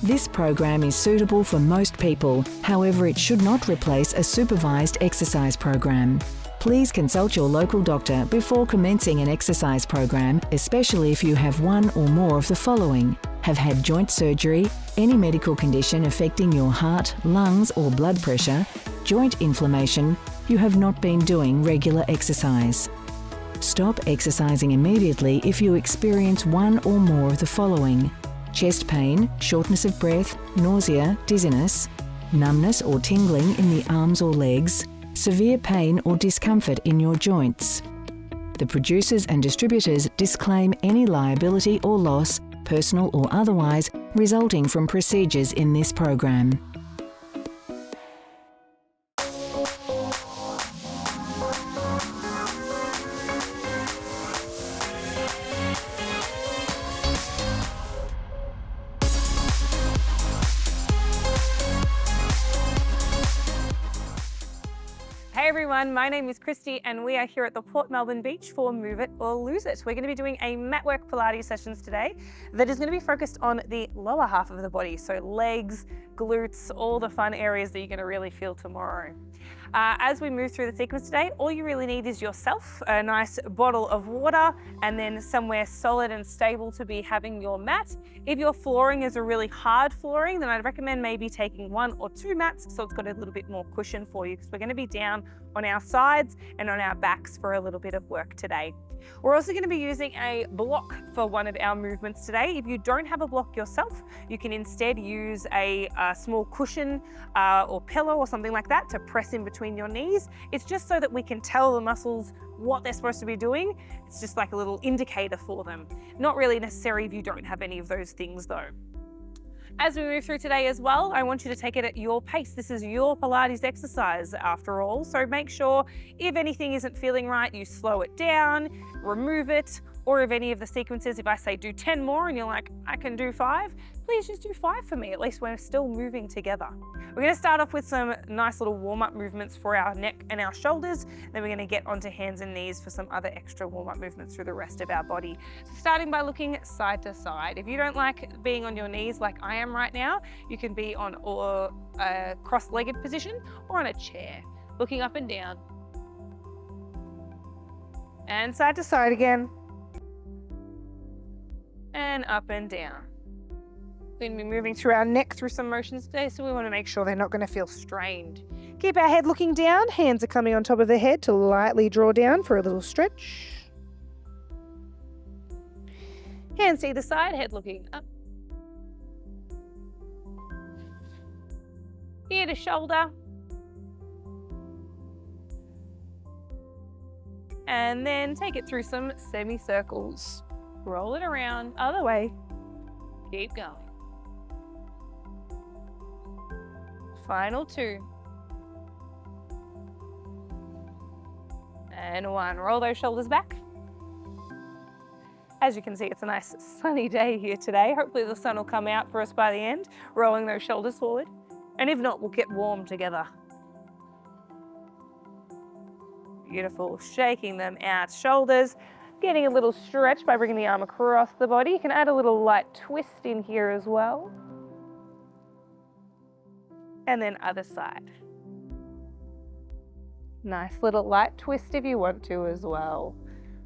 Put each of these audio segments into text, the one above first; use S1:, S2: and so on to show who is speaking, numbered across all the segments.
S1: This program is suitable for most people. However, it should not replace a supervised exercise program. Please consult your local doctor before commencing an exercise program, especially if you have one or more of the following: have had joint surgery, any medical condition affecting your heart, lungs or blood pressure, joint inflammation, you have not been doing regular exercise. Stop exercising immediately if you experience one or more of the following: chest pain, shortness of breath, nausea, dizziness, numbness or tingling in the arms or legs, severe pain or discomfort in your joints. The producers and distributors disclaim any liability or loss, personal or otherwise, resulting from procedures in this program.
S2: Hey everyone, my name is Kristee and we are here at the Port Melbourne beach for Move It or Lose It. We're going to be doing a mat work Pilates sessions today that is going to be focused on the lower half of the body, so legs, glutes, all the fun areas that you're going to really feel tomorrow. As we move through the sequence today, all you really need is yourself, a nice bottle of water, and then somewhere solid and stable to be having your mat. If your flooring is a really hard flooring, then I'd recommend maybe taking 1 or 2 mats so it's got a little bit more cushion for you, because we're going to be down on our sides and on our backs for a little bit of work today. We're also going to be using a block for one of our movements today. If you don't have a block yourself, you can instead use a small cushion or pillow or something like that to press in between your knees. It's just so that we can tell the muscles what they're supposed to be doing. It's just like a little indicator for them. Not really necessary if you don't have any of those things though. As we move through today as well, I want you to take it at your pace. This is your Pilates exercise after all, so make sure if anything isn't feeling right, you slow it down, remove it, or if any of the sequences, if I say do 10 more and you're like, I can do 5, please just do 5 for me. At least we're still moving together. We're going to start off with some nice little warm-up movements for our neck and our shoulders. Then we're going to get onto hands and knees for some other extra warm-up movements through the rest of our body. So starting by looking side to side. If you don't like being on your knees like I am right now, you can be on a cross-legged position or on a chair, looking up and down. And side to side again. And up and down. We're going to be moving through our neck through some motions today, so we want to make sure they're not going to feel strained. Keep our head looking down, hands are coming on top of the head to lightly draw down for a little stretch. Hands to either side, head looking up. Ear to shoulder. And then take it through some semicircles. Roll it around, other way. Keep going. Final 2. And 1. Roll those shoulders back. As you can see, it's a nice sunny day here today. Hopefully the sun will come out for us by the end, rolling those shoulders forward. And if not, we'll get warm together. Beautiful. Shaking them out. Shoulders. Getting a little stretch by bringing the arm across the body. You can add a little light twist in here as well. And then other side. Nice little light twist if you want to as well.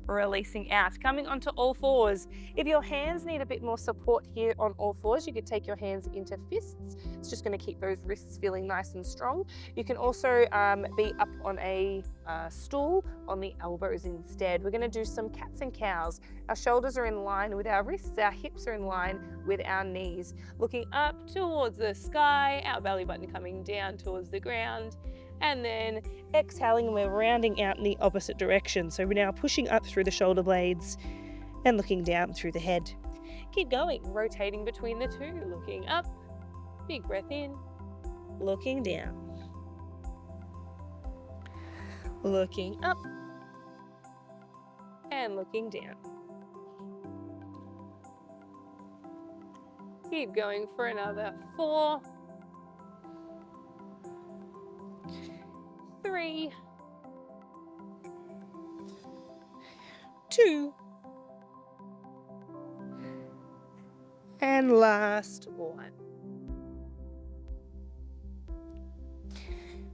S2: Releasing out, coming onto all fours. If your hands need a bit more support here on all fours, you could take your hands into fists. It's just going to keep those wrists feeling nice and strong. You can also be up on a stool on the elbows instead. We're going to do some cats and cows. Our shoulders are in line with our wrists, our hips are in line with our knees. Looking up towards the sky, our belly button coming down towards the ground. And then exhaling, and we're rounding out in the opposite direction. So we're now pushing up through the shoulder blades and looking down through the head. Keep going, rotating between the two, looking up, big breath in, looking down, looking up, and looking down. Keep going for another 4, 3, 2, and last one.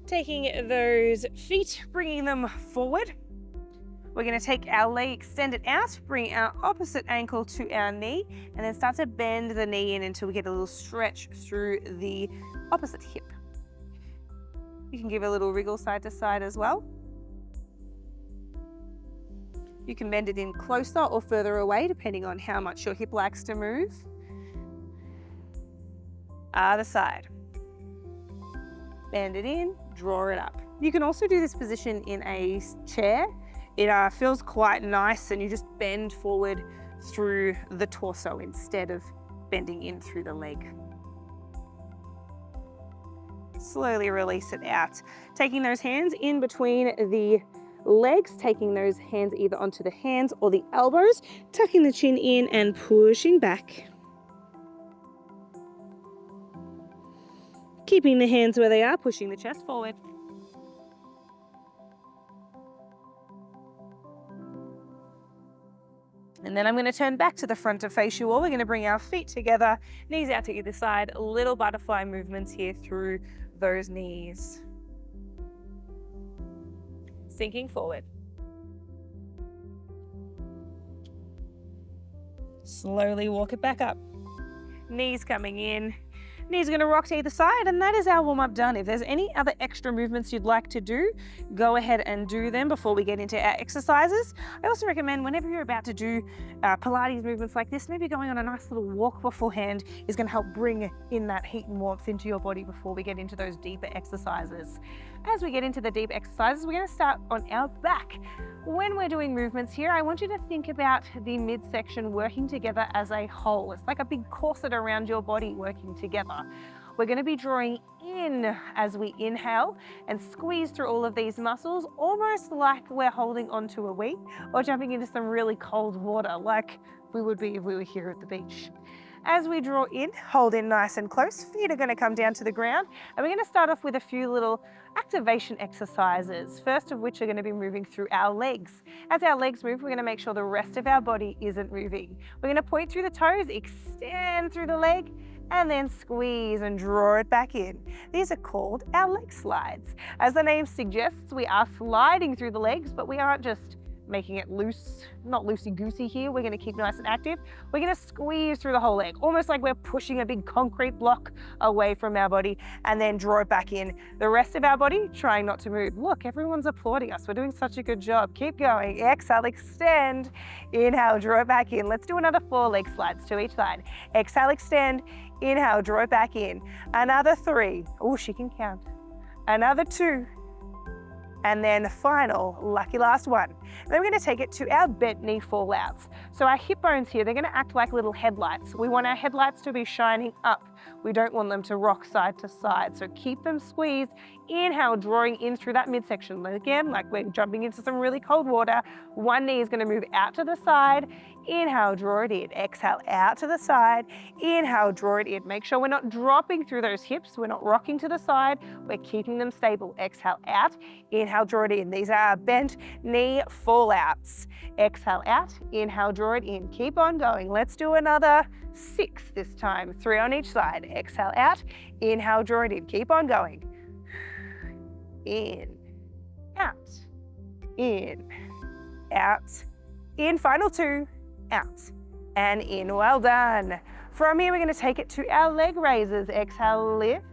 S2: Taking those feet, bringing them forward. We're going to take our leg, extend it out, bring our opposite ankle to our knee, and then start to bend the knee in until we get a little stretch through the opposite hip. You can give a little wriggle side to side as well. You can bend it in closer or further away, depending on how much your hip likes to move. Other side. Bend it in, draw it up. You can also do this position in a chair. It feels quite nice, and you just bend forward through the torso instead of bending in through the leg. Slowly release it out. Taking those hands in between the legs, taking those hands either onto the hands or the elbows, tucking the chin in and pushing back. Keeping the hands where they are, pushing the chest forward. And then I'm going to turn back to the front of fascia wall. We're going to bring our feet together, knees out to either side, little butterfly movements here through those knees. Sinking forward. Slowly walk it back up. Knees coming in. Knees are going to rock to either side, and that is our warm-up done. If there's any other extra movements you'd like to do, go ahead and do them before we get into our exercises. I also recommend whenever you're about to do Pilates movements like this, maybe going on a nice little walk beforehand is going to help bring in that heat and warmth into your body before we get into those deeper exercises. As we get into the deep exercises, we're going to start on our back. When we're doing movements here, I want you to think about the midsection working together as a whole. It's like a big corset around your body working together. We're going to be drawing in as we inhale and squeeze through all of these muscles, almost like we're holding onto a wee or jumping into some really cold water like we would be if we were here at the beach. As we draw in, hold in nice and close. Feet are going to come down to the ground, and we're going to start off with a few little activation exercises, first of which are going to be moving through our legs. As our legs move, we're going to make sure the rest of our body isn't moving. We're going to point through the toes, extend through the leg, and then squeeze and draw it back in. These are called our leg slides. As the name suggests, we are sliding through the legs, but we aren't just making it loose, not loosey-goosey here. We're going to keep nice and active. We're going to squeeze through the whole leg, almost like we're pushing a big concrete block away from our body, and then draw it back in. The rest of our body trying not to move. Look, everyone's applauding us. We're doing such a good job. Keep going. Exhale, extend. Inhale, draw it back in. Let's do another 4 leg slides to each side. Exhale, extend. Inhale, draw it back in. Another 3. Oh, she can count. Another 2. And then the final, lucky last one. Then we're going to take it to our bent knee fallouts. So our hip bones here, they're going to act like little headlights. We want our headlights to be shining up. We don't want them to rock side to side. So keep them squeezed. Inhale, drawing in through that midsection. Again, like we're jumping into some really cold water. One knee is going to move out to the side. Inhale, draw it in. Exhale, out to the side. Inhale, draw it in. Make sure we're not dropping through those hips. We're not rocking to the side. We're keeping them stable. Exhale, out. Inhale, draw it in. These are our bent knee fallouts. Exhale, out. Inhale, draw it in. Keep on going. Let's do another 6 this time. 3 on each side. Exhale, out. Inhale, draw it in. Keep on going. In, out, in, out, in. Final 2, out, and in. Well done. From here, we're going to take it to our leg raises. Exhale, lift,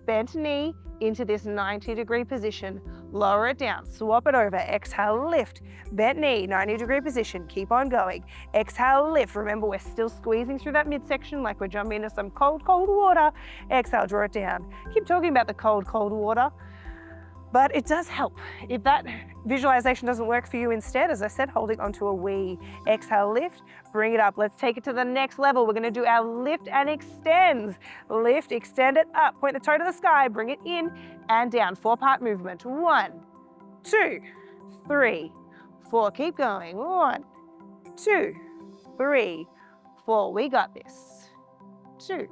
S2: bent knee into this 90-degree position. Lower it down, swap it over. Exhale, lift, bent knee, 90-degree position. Keep on going. Exhale, lift. Remember, we're still squeezing through that midsection like we're jumping into some cold, cold water. Exhale, draw it down. Keep talking about the cold, cold water. But it does help. If that visualization doesn't work for you, instead, as I said, holding onto a wee. Exhale, lift, bring it up. Let's take it to the next level. We're gonna do our lift and extends. Lift, extend it up, point the toe to the sky, bring it in and down. 4-part movement. 1, 2, 3, 4. Keep going. 1, 2, 3, 4. We got this. 2,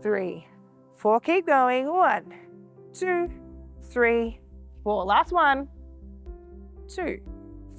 S2: 3, 4. Keep going. 1, 2, 3, 4. Last one. 2,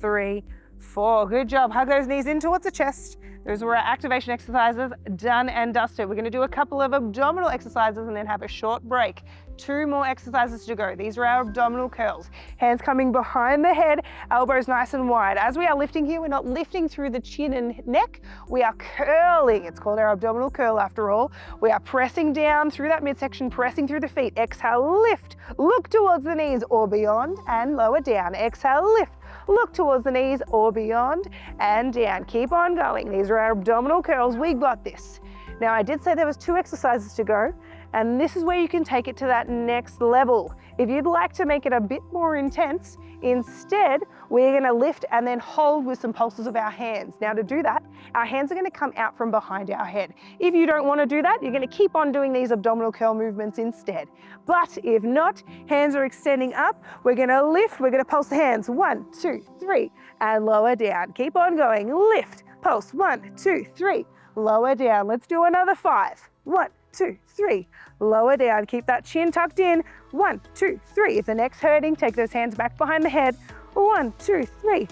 S2: 3, 4. Good job. Hug those knees in towards the chest. Those were our activation exercises, done and dusted. We're going to do a couple of abdominal exercises and then have a short break. 2 more exercises to go. These are our abdominal curls. Hands coming behind the head, elbows nice and wide. As we are lifting here, we're not lifting through the chin and neck. We are curling. It's called our abdominal curl after all. We are pressing down through that midsection, pressing through the feet. Exhale, lift. Look towards the knees or beyond and lower down. Exhale, lift. Look towards the knees or beyond and down. Keep on going. These are our abdominal curls. We got this. Now, I did say there was 2 exercises to go, and this is where you can take it to that next level. If you'd like to make it a bit more intense, instead, we're gonna lift and then hold with some pulses of our hands. Now, to do that, our hands are gonna come out from behind our head. If you don't wanna do that, you're gonna keep on doing these abdominal curl movements instead. But if not, hands are extending up. We're gonna lift, we're gonna pulse the hands. 1, 2, 3, and lower down. Keep on going, lift, pulse, 1, 2, 3, lower down. Let's do another 5. 1, 2, 3, lower down. Keep that chin tucked in. 1, 2, 3. If the neck's hurting, take those hands back behind the head. 1, 2, 3.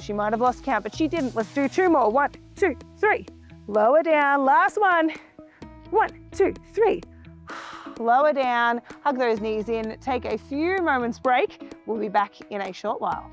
S2: She might have lost count, but she didn't. Let's do 2 more. 1, 2, 3. Lower down. Last one. 1, 2, 3. Lower down. Hug those knees in. Take a few moments break. We'll be back in a short while.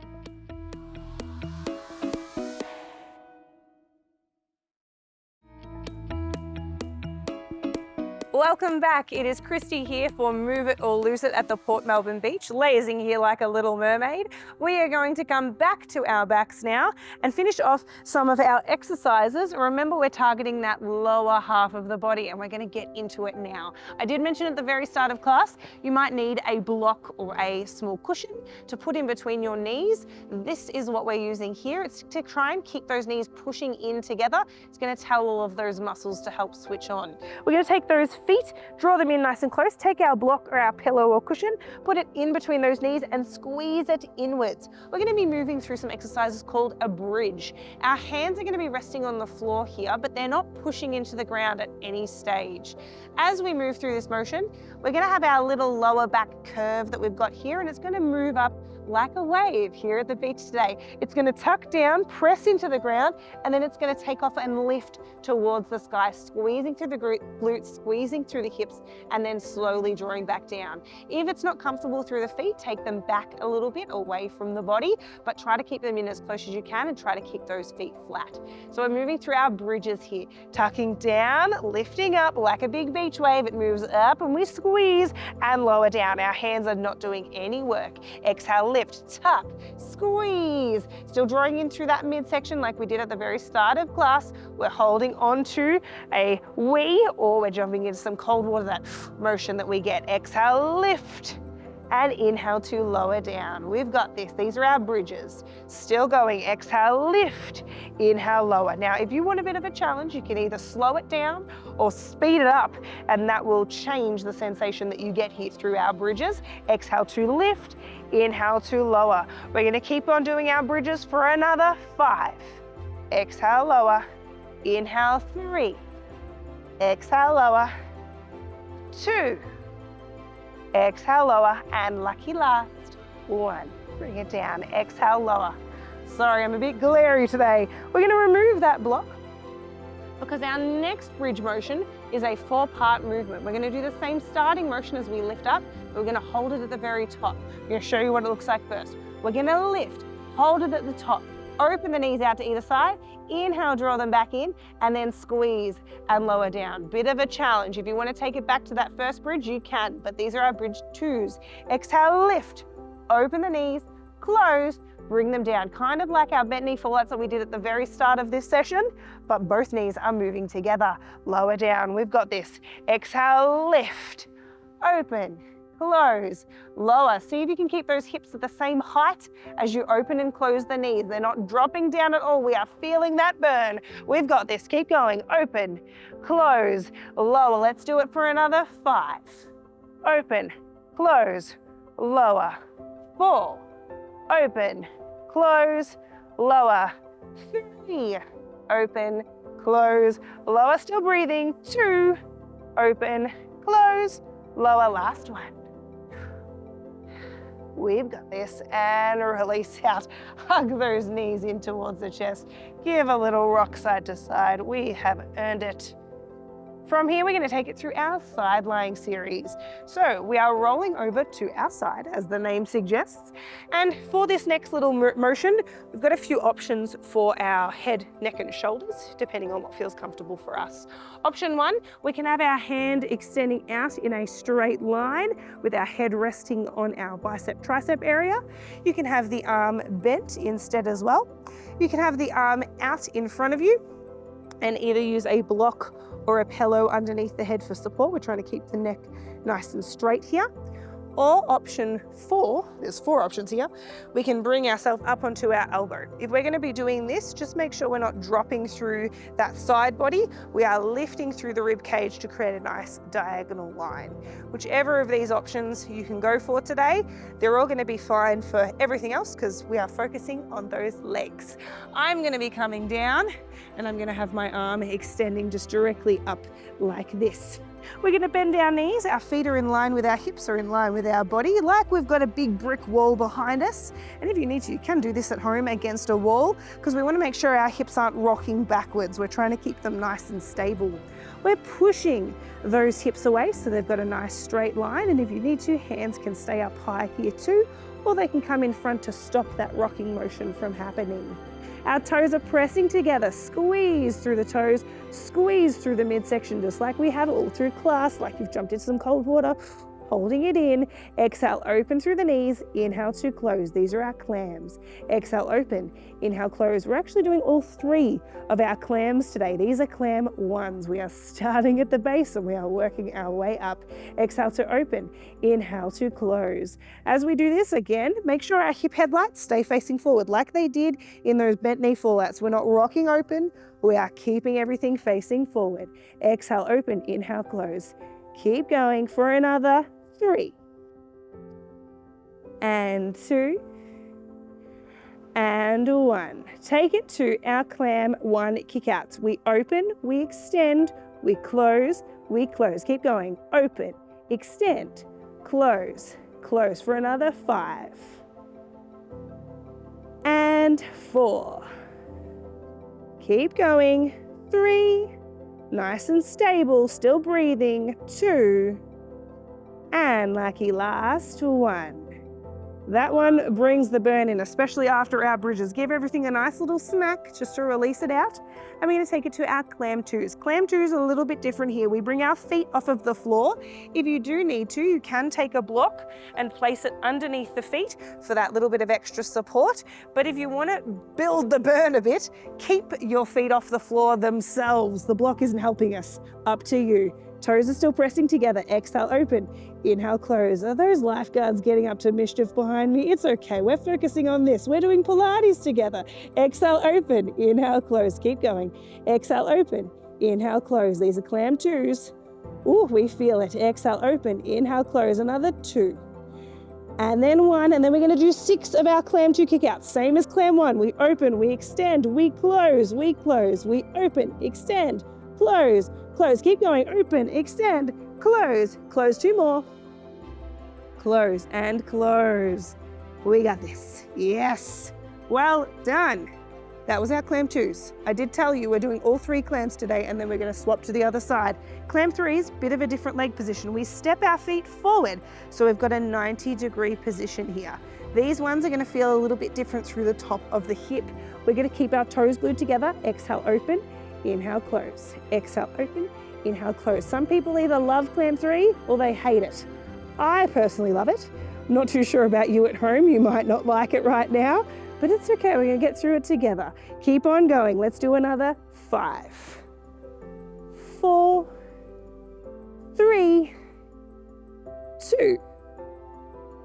S2: Welcome back. It is Kristee here for Move It or Lose It at the Port Melbourne beach, lazing here like a little mermaid. We are going to come back to our backs now and finish off some of our exercises. Remember, we're targeting that lower half of the body and we're going to get into it now. I did mention at the very start of class, you might need a block or a small cushion to put in between your knees. This is what we're using here. It's to try and keep those knees pushing in together. It's going to tell all of those muscles to help switch on. We're going to take those feet, draw them in nice and close, take our block or our pillow or cushion, put it in between those knees and squeeze it inwards. We're going to be moving through some exercises called a bridge. Our hands are going to be resting on the floor here, but they're not pushing into the ground at any stage. As we move through this motion, we're going to have our little lower back curve that we've got here, and it's going to move up like a wave here at the beach today. It's going to tuck down, press into the ground, and then it's going to take off and lift towards the sky, squeezing through the glutes, squeezing through the hips, and then slowly drawing back down. If it's not comfortable through the feet, take them back a little bit away from the body, but try to keep them in as close as you can and try to keep those feet flat. So we're moving through our bridges here, tucking down, lifting up like a big beach wave. It moves up and we squeeze and lower down. Our hands are not doing any work. Exhale, lift, tuck, squeeze. Still drawing in through that midsection like we did at the very start of class. We're holding onto a wee, or we're jumping into some cold water, that motion that we get. Exhale, lift, and inhale to lower down. We've got this. These are our bridges. Still going. Exhale, lift, inhale, lower. Now, if you want a bit of a challenge, you can either slow it down or speed it up, and that will change the sensation that you get here through our bridges. Exhale to lift, inhale to lower. We're going to keep on doing our bridges for another 5. Exhale, lower. Inhale, 3. Exhale, lower. 2. Exhale, lower, and lucky last, 1. Bring it down, exhale, lower. Sorry, I'm a bit glary today. We're going to remove that block because our next bridge motion is a 4-part movement. We're going to do the same starting motion as we lift up, but we're going to hold it at the very top. I'm going to show you what it looks like first. We're going to lift, hold it at the top, open the knees out to either side, inhale, draw them back in, and then squeeze and lower down. Bit of a challenge. If you want to take it back to that first bridge, you can, but these are our bridge 2s. Exhale, lift, open the knees, close, bring them down. Kind of like our bent knee fallouts that we did at the very start of this session, but both knees are moving together. Lower down, we've got this. Exhale, lift, open, close, lower. See if you can keep those hips at the same height as you open and close the knees. They're not dropping down at all. We are feeling that burn. We've got this. Keep going. Open, close, lower. Let's do it for another 5. Open, close, lower. 4. Open, close, lower. 3. Open, close, lower. Still breathing. 2. Open, close, lower. Last one. We've got this, and release out. Hug those knees in towards the chest. Give a little rock side to side. We have earned it. From here, we're going to take it through our side lying series. So we are rolling over to our side, as the name suggests. And for this next little motion, we've got a few options for our head, neck and shoulders, depending on what feels comfortable for us. Option one, we can have our hand extending out in a straight line with our head resting on our bicep tricep area. You can have the arm bent instead as well. You can have the arm out in front of you and either use a block or a pillow underneath the head for support. We're trying to keep the neck nice and straight here. Or option four, there's four options here, we can bring ourselves up onto our elbow. If we're going to be doing this, just make sure we're not dropping through that side body. We are lifting through the rib cage to create a nice diagonal line. Whichever of these options you can go for today, they're all going to be fine for everything else because we are focusing on those legs. I'm going to be coming down and I'm going to have my arm extending just directly up like this. We're going to bend our knees, our feet are in line with our hips, are in line with our body, like we've got a big brick wall behind us. And if you need to, you can do this at home against a wall because we want to make sure our hips aren't rocking backwards. We're trying to keep them nice and stable. We're pushing those hips away so they've got a nice straight line. And if you need to, hands can stay up high here too, or they can come in front to stop that rocking motion from happening. Our toes are pressing together, squeeze through the toes, squeeze through the midsection, just like we have all through class, like you've jumped into some cold water, holding it in. Exhale, open through the knees, inhale to close. These are our clams. Exhale, open, inhale, close. We're actually doing all three of our clams today. These are clam ones. We are starting at the base and we are working our way up. Exhale to open, inhale to close. As we do this again, make sure our hip headlights stay facing forward like they did in those bent knee fallouts. We're not rocking open, we are keeping everything facing forward. Exhale, open, inhale, close. Keep going for another 3 and 2 and 1. Take it to our clam 1 kick outs. We open, we extend, we close, we close. Keep going. Open, extend, close, close for another 5 and 4. Keep going. 3, nice and stable, still breathing. 2, and lucky last 1. That one brings the burn in, especially after our bridges. Give everything a nice little smack just to release it out. I'm going to take it to our clam twos. Clam twos are a little bit different here. We bring our feet off of the floor. If you do need to, you can take a block and place it underneath the feet for that little bit of extra support. But if you want to build the burn a bit, keep your feet off the floor themselves. The block isn't helping us. Up to you. Toes are still pressing together. Exhale, open. Inhale, close. Are those lifeguards getting up to mischief behind me? It's okay. We're focusing on this. We're doing Pilates together. Exhale, open. Inhale, close. Keep going. Exhale, open. Inhale, close. These are clam twos. Ooh, we feel it. Exhale, open. Inhale, close. Another 2. And then 1. And then we're going to do 6 of our clam 2 kick outs. Same as clam 1. We open, we extend, we close, we close, we open, extend, close, close. Keep going. Open, extend, close, close. 2 more. Close and close. We got this. Yes. Well done. That was our clam 2s. I did tell you we're doing all 3 clams today and then we're going to swap to the other side. Clam 3s, bit of a different leg position. We step our feet forward, so we've got a 90-degree position here. These ones are going to feel a little bit different through the top of the hip. We're going to keep our toes glued together. Exhale, open. Inhale, close. Exhale, open. Inhale, close. Some people either love clam 3 or they hate it. I personally love it. I'm not too sure about you at home. You might not like it right now, but it's okay. We're going to get through it together. Keep on going. Let's do another 5, 4, 3, 2,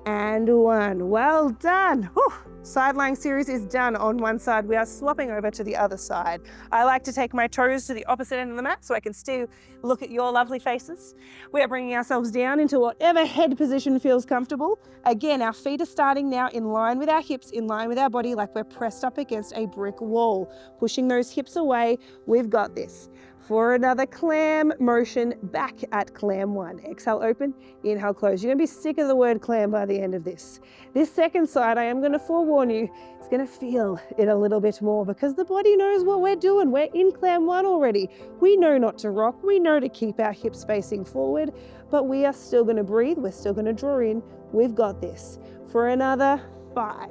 S2: and 1. Well done. Whew. Side lying series is done on one side. We are swapping over to the other side. I like to take my toes to the opposite end of the mat so I can still look at your lovely faces. We are bringing ourselves down into whatever head position feels comfortable. Again, our feet are starting now in line with our hips, in line with our body, like we're pressed up against a brick wall. Pushing those hips away. We've got this.
S3: For another clam motion, back at clam 1. Exhale, open, inhale, close. You're going to be sick of the word clam by the end of this. This second side, I am going to forewarn you, it's going to feel it a little bit more because the body knows what we're doing. We're in clam 1 already. We know not to rock. We know to keep our hips facing forward, but we are still going to breathe. We're still going to draw in. We've got this. For another 5,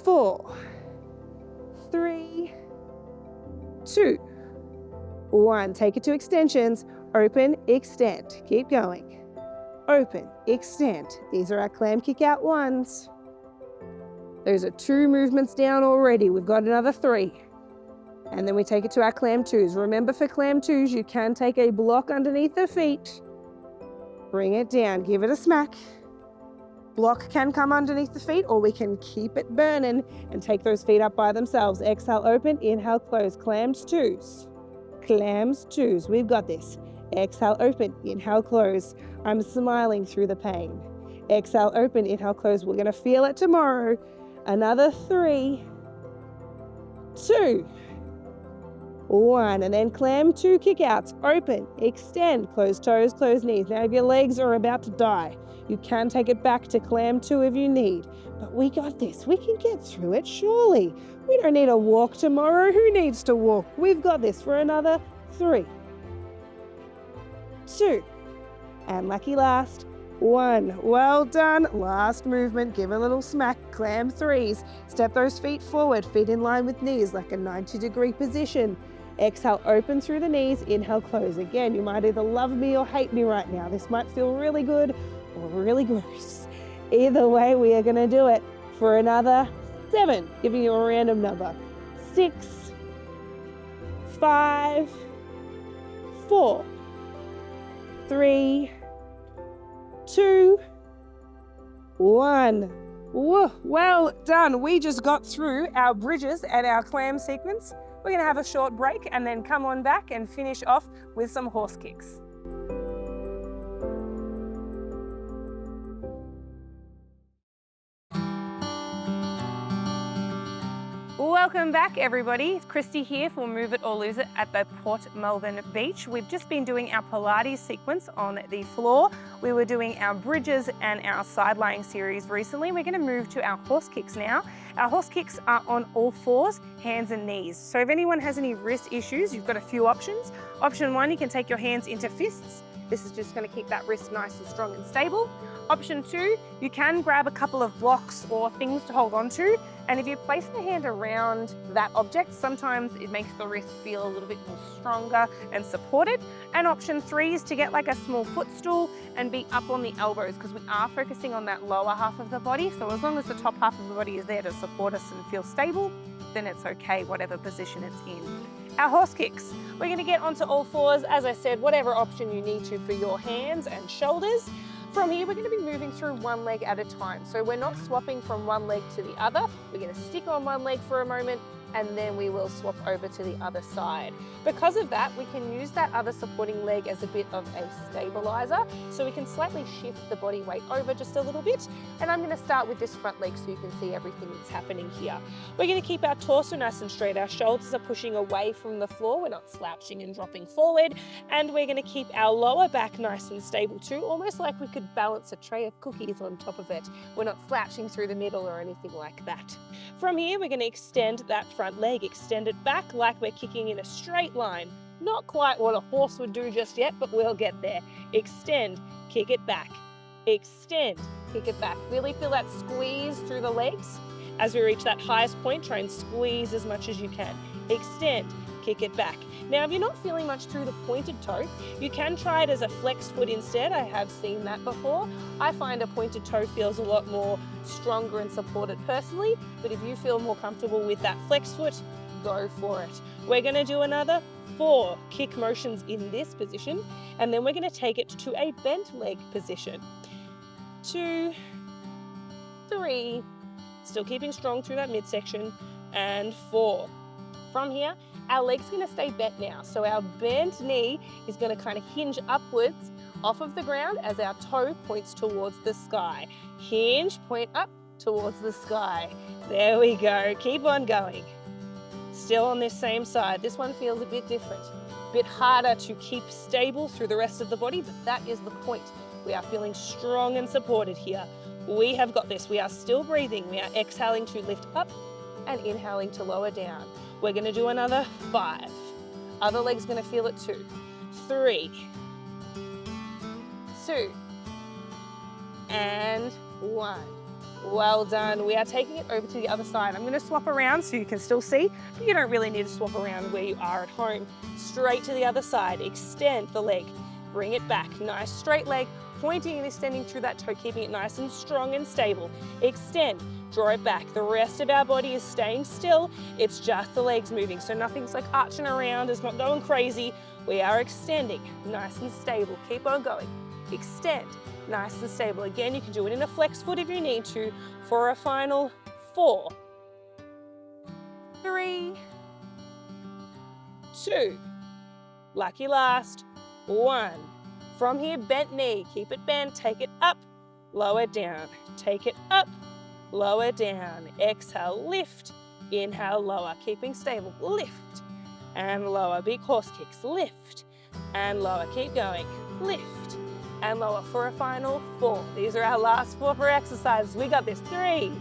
S3: 4, 3, 2, 1. Take it to extensions. Open, extend. Keep going. Open, extend. These are our clam kick out 1s. Those are 2 movements down already. We've got another 3. And then we take it to our clam 2s. Remember, for clam 2s, you can take a block underneath the feet. Bring it down. Give it a smack. Block can come underneath the feet, or we can keep it burning and take those feet up by themselves. Exhale, open, inhale, close. Clams 2s. Clams 2s. We've got this. Exhale, open, inhale, close. I'm smiling through the pain. Exhale, open, inhale, close. We're going to feel it tomorrow. Another 3, 2, 1. And then clam 2 kickouts. Open, extend, close toes, close knees. Now, if your legs are about to die, you can take it back to clam 2 if you need. But we got this. We can get through it, surely. We don't need a walk tomorrow. Who needs to walk? We've got this for another 3, 2, and lucky last, 1. Well done. Last movement. Give a little smack. Clam 3s. Step those feet forward. Feet in line with knees like a 90-degree position. Exhale, open through the knees. Inhale, close. Again, you might either love me or hate me right now. This might feel really good or really gross. Either way, we are going to do it for another 7, giving you a random number. 6, 5, 4, 3, 2, 1. Whoa, well done. We just got through our bridges and our clam sequence. We're going to have a short break and then come on back and finish off with some horse kicks. Welcome back, everybody. It's Kristee here for Move It or Lose It at the Port Melbourne beach. We've just been doing our Pilates sequence on the floor. We were doing our bridges and our sideline series recently. We're going to move to our horse kicks now. Our horse kicks are on all fours, hands and knees. So if anyone has any wrist issues, you've got a few options. Option 1, you can take your hands into fists. This is just going to keep that wrist nice and strong and stable. Option 2, you can grab a couple of blocks or things to hold on to. And if you place the hand around that object, sometimes it makes the wrist feel a little bit more stronger and supported. And option 3 is to get like a small footstool and be up on the elbows, because we are focusing on that lower half of the body. So as long as the top half of the body is there to support us and feel stable, then it's okay, whatever position it's in. Our horse kicks. We're going to get onto all fours, as I said, whatever option you need to for your hands and shoulders. From here, we're going to be moving through one leg at a time. So we're not swapping from one leg to the other. We're going to stick on one leg for a moment, and then we will swap over to the other side. Because of that, we can use that other supporting leg as a bit of a stabilizer, so we can slightly shift the body weight over just a little bit. And I'm going to start with this front leg so you can see everything that's happening here. We're going to keep our torso nice and straight. Our shoulders are pushing away from the floor. We're not slouching and dropping forward. And we're going to keep our lower back nice and stable too, almost like we could balance a tray of cookies on top of it. We're not slouching through the middle or anything like that. From here, we're going to extend that front leg, extend it back like we're kicking in a straight line. Not quite what a horse would do just yet, but we'll get there. Extend, kick it back. Extend, kick it back. Really feel that squeeze through the legs. As we reach that highest point, try and squeeze as much as you can. Extend, kick it back. Now, if you're not feeling much through the pointed toe, you can try it as a flexed foot instead. I have seen that before. I find a pointed toe feels a lot more stronger and supported personally, but if you feel more comfortable with that flexed foot, go for it. We're going to do another 4 kick motions in this position, and then we're going to take it to a bent leg position. 2, 3, still keeping strong through that midsection, and 4. From here, our leg's going to stay bent now. So our bent knee is going to kind of hinge upwards off of the ground as our toe points towards the sky. Hinge, point up towards the sky. There we go. Keep on going.
S2: Still on this same side. This one feels a bit different. A bit harder to keep stable through the rest of the body, but that is the point. We are feeling strong and supported here. We have got this. We are still breathing. We are exhaling to lift up and inhaling to lower down. We're going to do another 5. Other leg's going to feel it too. 3, 2, and 1. Well done. We are taking it over to the other side. I'm going to swap around so you can still see, but you don't really need to swap around where you are at home. Straight to the other side. Extend the leg. Bring it back. Nice straight leg, pointing and extending through that toe, keeping it nice and strong and stable. Extend. Draw it back. The rest of our body is staying still. It's just the legs moving. So nothing's like arching around. It's not going crazy. We are extending. Nice and stable. Keep on going. Extend. Nice and stable. Again, you can do it in a flex foot if you need to for a final 4, 3, 2, lucky last, 1. From here, bent knee. Keep it bent. Take it up, lower down. Take it up, lower down. Exhale, lift. Inhale, lower. Keeping stable. Lift and lower. Big horse kicks. Lift and lower. Keep going. Lift and lower for a final 4. These are our last 4 for exercises. We got this. 3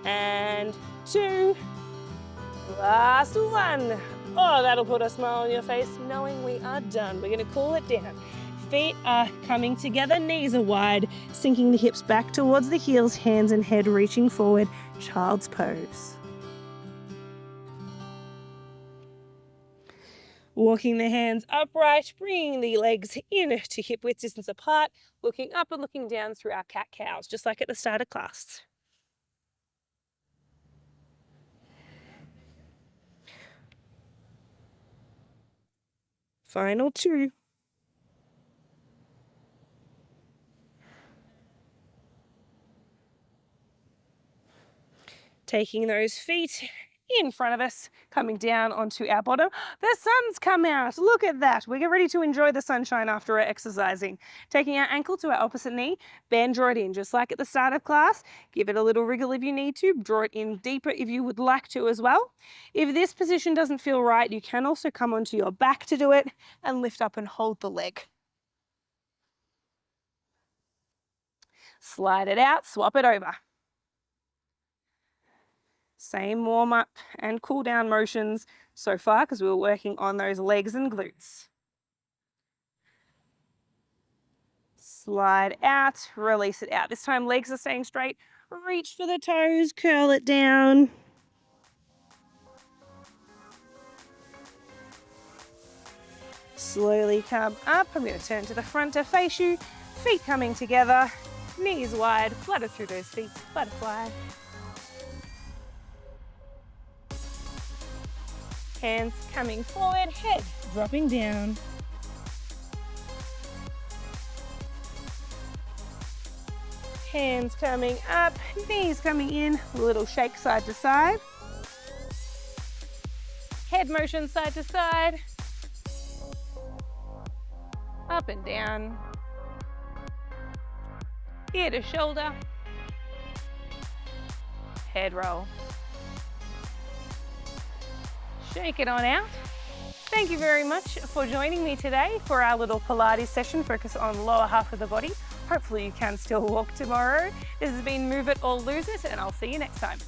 S2: and 2. Last 1. Oh, that'll put a smile on your face knowing we are done. We're going to cool it down. Feet are coming together, knees are wide, sinking the hips back towards the heels, hands and head reaching forward, child's pose. Walking the hands upright, bringing the legs in to hip width distance apart, looking up and looking down through our cat-cows, just like at the start of class. Final 2. Taking those feet in front of us, coming down onto our bottom. The sun's come out. Look at that. We get ready to enjoy the sunshine after our exercising. Taking our ankle to our opposite knee, bend, draw it in, just like at the start of class. Give it a little wriggle if you need to. Draw it in deeper if you would like to as well. If this position doesn't feel right, you can also come onto your back to do it and lift up and hold the leg. Slide it out, swap it over. Same warm up and cool down motions so far because we were working on those legs and glutes. Slide out, release it out. This time legs are staying straight. Reach for the toes, curl it down. Slowly come up. I'm going to turn to the front to face you. Feet coming together, knees wide, flutter through those feet, butterfly. Hands coming forward, head dropping down. Hands coming up, knees coming in, a little shake side to side. Head motion side to side. Up and down. Ear to shoulder. Head roll. Shake it on out. Thank you very much for joining me today for our little Pilates session focused on lower half of the body. Hopefully you can still walk tomorrow. This has been Move It or Lose It, and I'll see you next time.